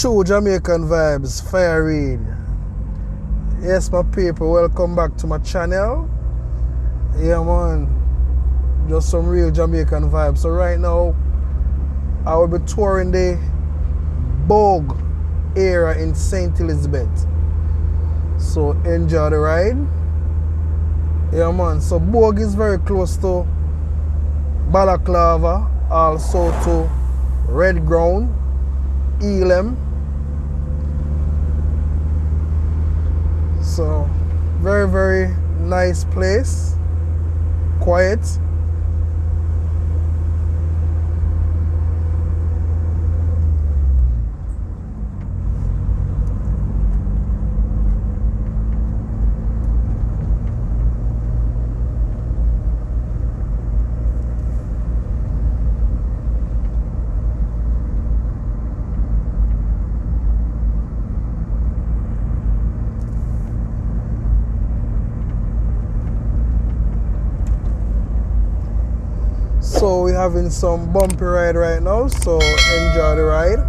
True Jamaican vibes, fire read. Yes, my people, welcome back to my channel. Yeah, man, just some real Jamaican vibes. So right now, I will be touring the Bogue area in St. Elizabeth. So enjoy the ride. Yeah, man. So Bogue is very close to Balaclava, also to Red Ground, Elam. So very, very nice place. Quiet. So we're having some bumpy ride right now, so enjoy the ride.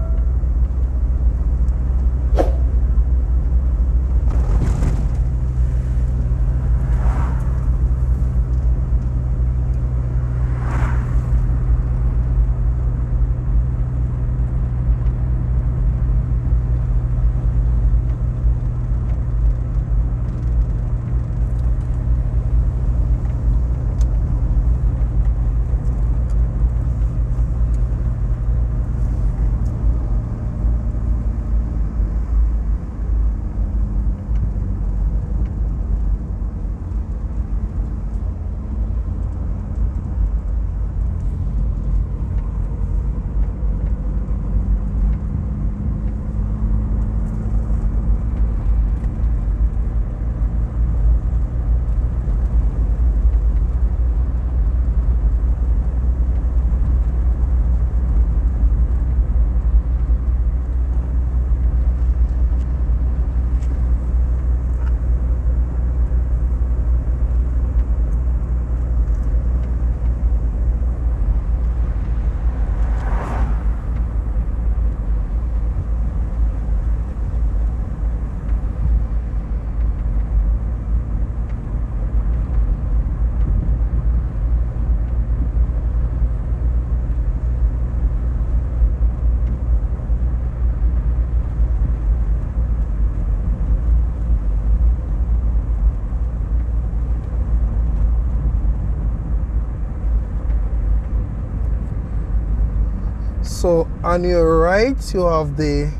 So on your right, you have the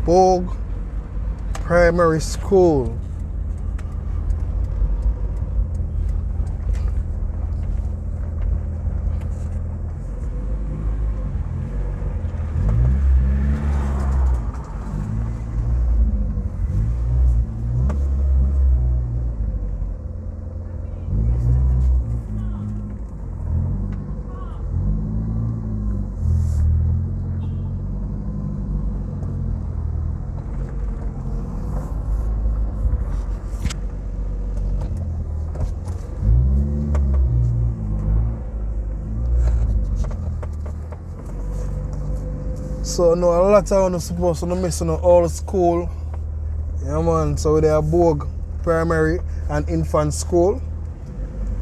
Bogue Primary School. So no, a lot of them supposed to miss on all school. Yeah, man. So they are Bogue Primary and Infant School.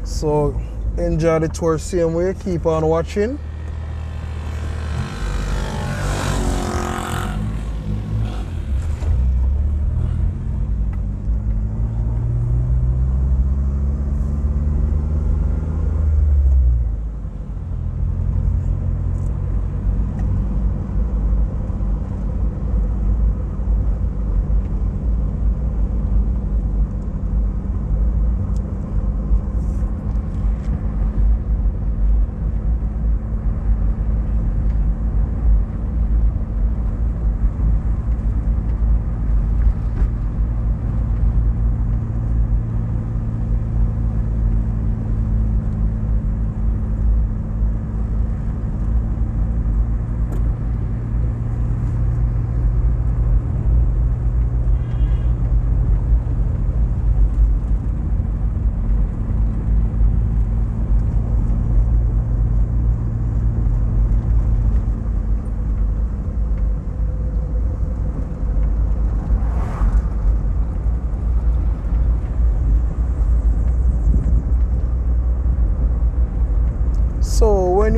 So enjoy the tour same way. Keep on watching.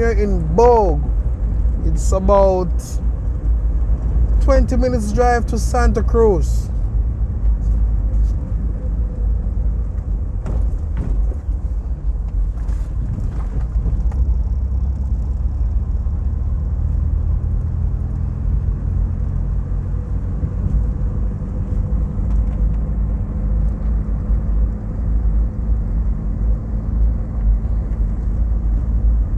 you're in Bogue, it's about 20 minutes drive to Santa Cruz.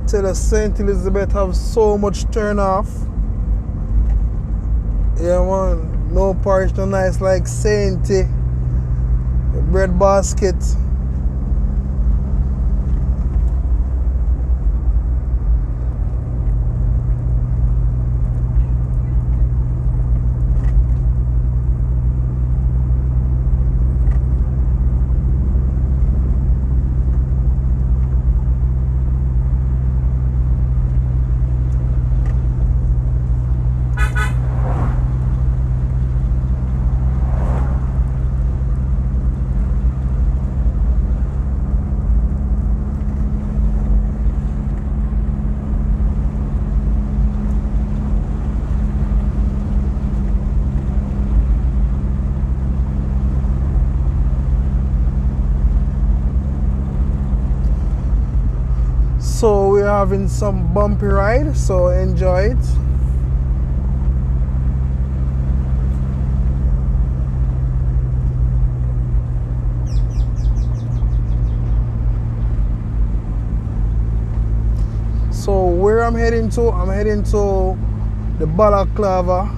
Tell us St. Elizabeth have so much turn off. Yeah man, no parish no nice like Sainty. Bread basket. So we're having some bumpy ride, so enjoy it. So where I'm heading to the Balaclava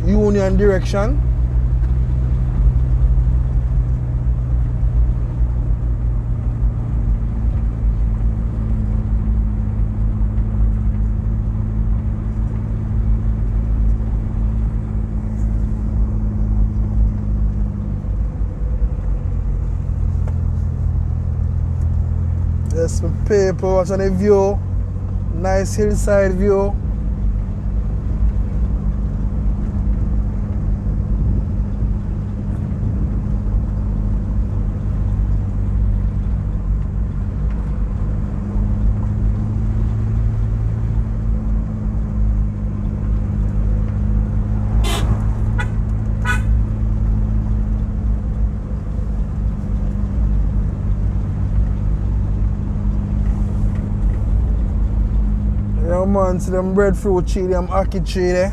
Union direction. Yes, my people, watch on the view. Nice hillside view. Yeah man, see them breadfruit tree, them ackee tree there.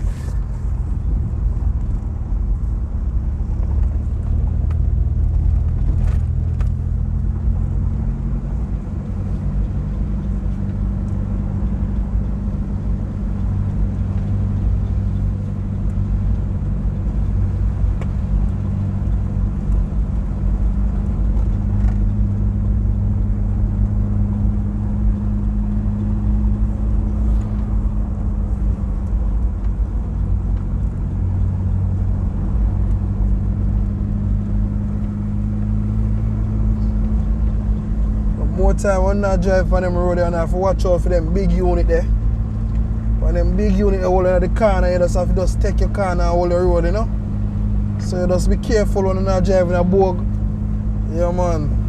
More time when I drive on them road and I have to watch out for them big unit there. When them big unit all in the corner, you just have to just take your corner and hold the road, you know. So you just be careful when you're driving a Bogue. Yeah man.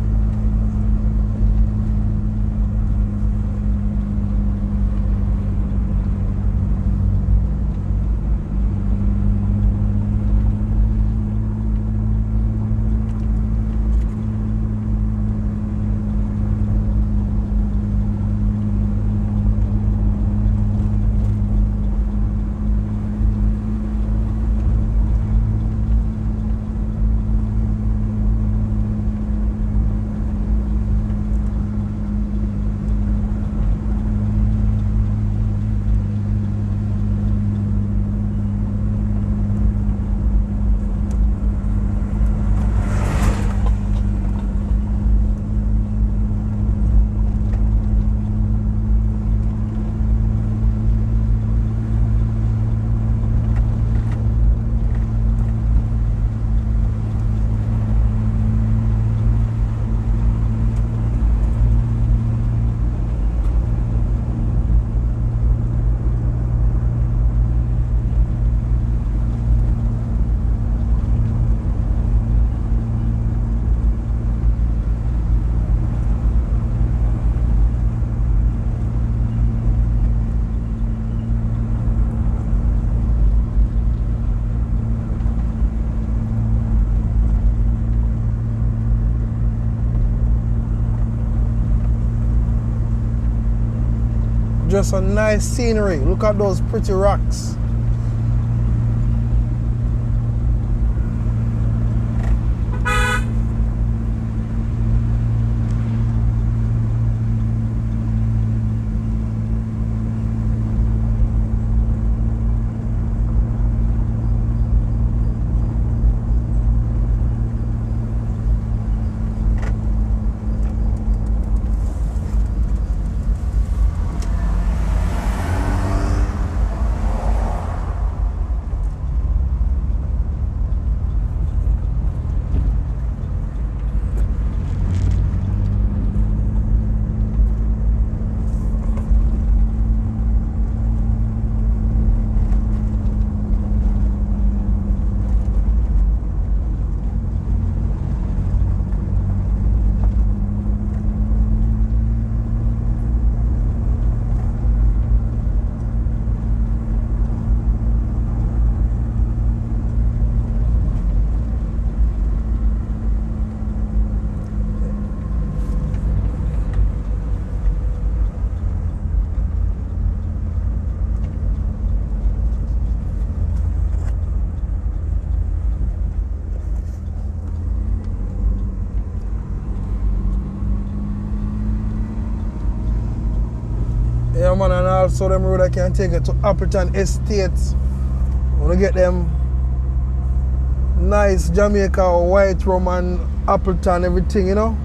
just a nice scenery. Look at those pretty rocks. Yeah, man, and also them road I can take it to Appleton Estates. Wanna get them nice Jamaica white rum and Appleton, everything, you know.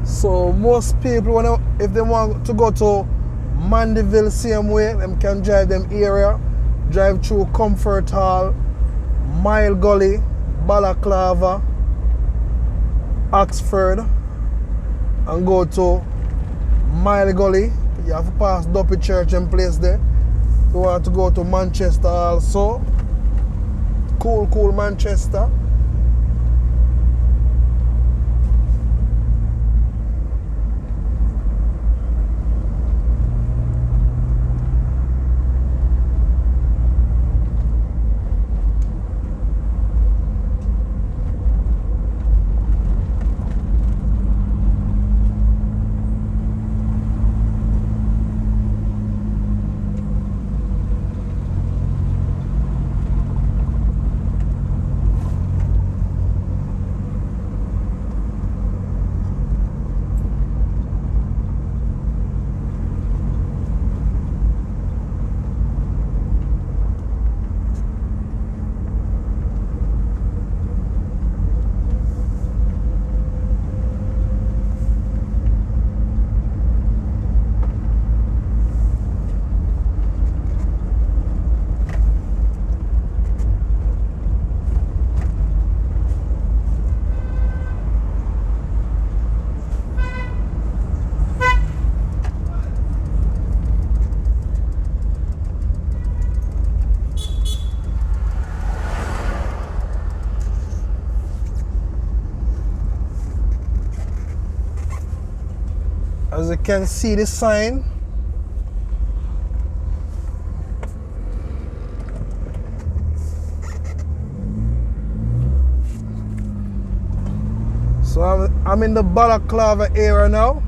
So most people, if they want to go to Mandeville same way, them can drive them area, drive through Comfort Hall, Mile Gully, Balaclava, Oxford, and go to Mile Gully. You have to pass Duppy Church and place there. You want to go to Manchester also. Cool Manchester. As you can see the sign, so I'm in the Balaclava area now.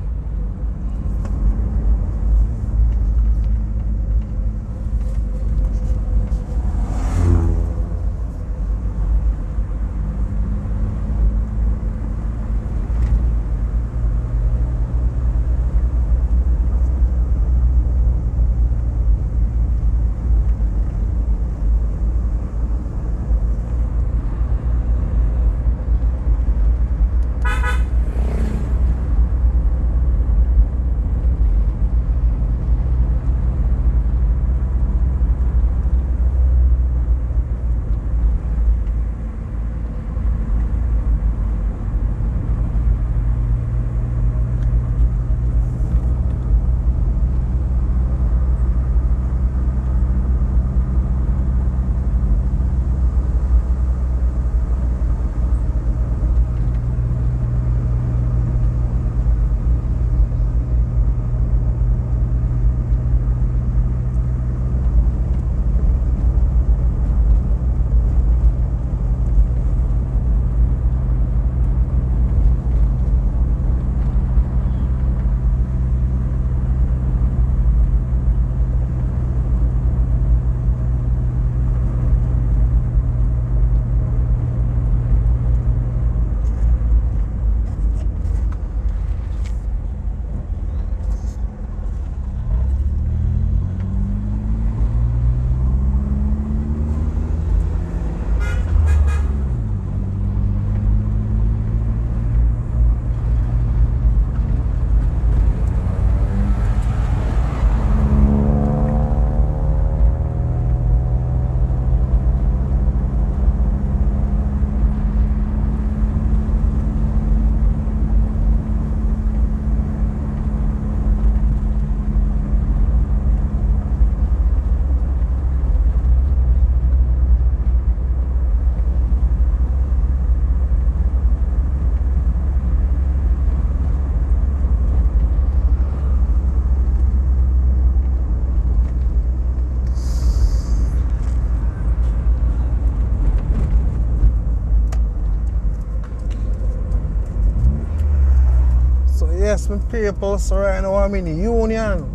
people, so right now I'm in the Union.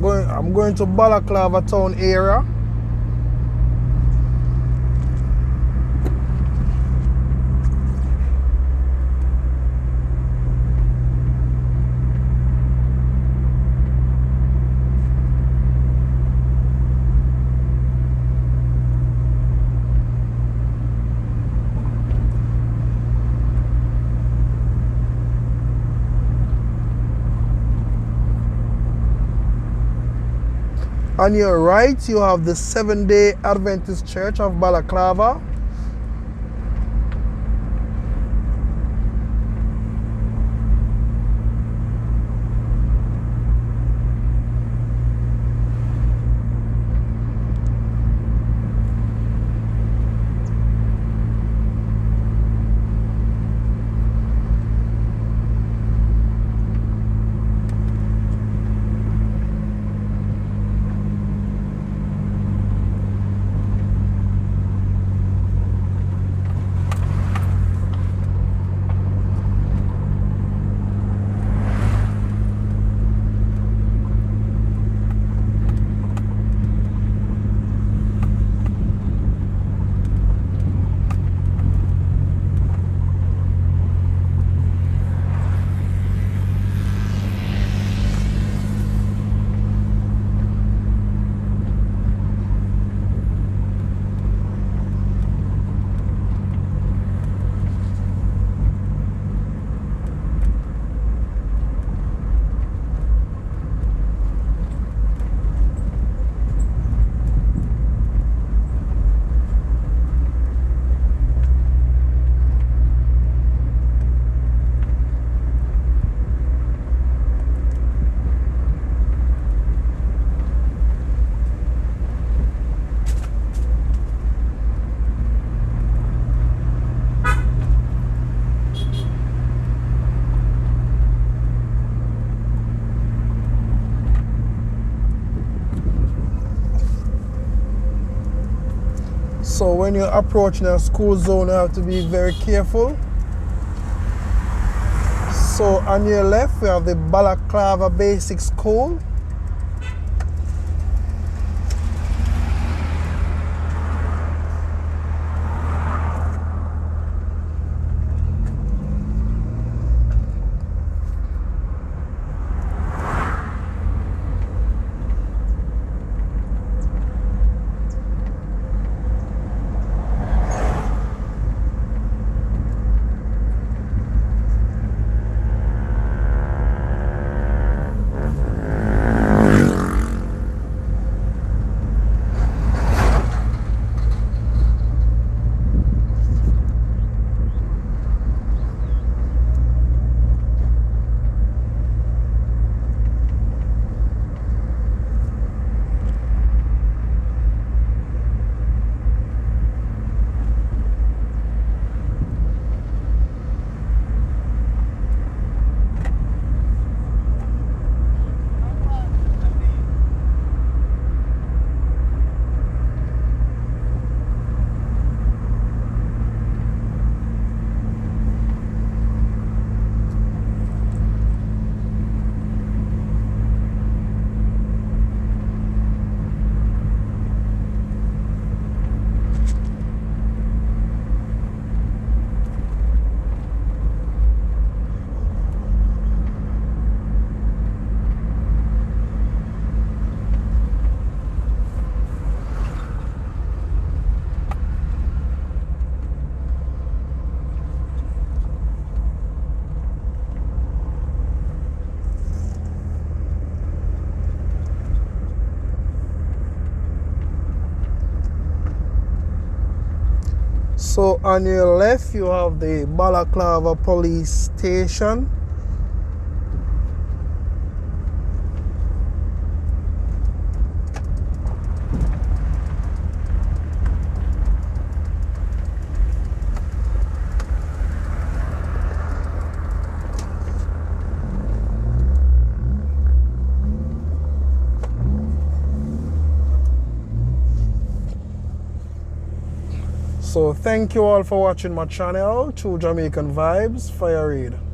I'm going to Balaclava town area. On your right, you have the Seventh-day Adventist Church of Balaclava. So when you're approaching a school zone, you have to be very careful. So on your left, we have the Balaclava Basic School. So on your left, you have the Balaclava Police Station. So thank you all for watching my channel, True Jamaican Vibes, Fire Reid.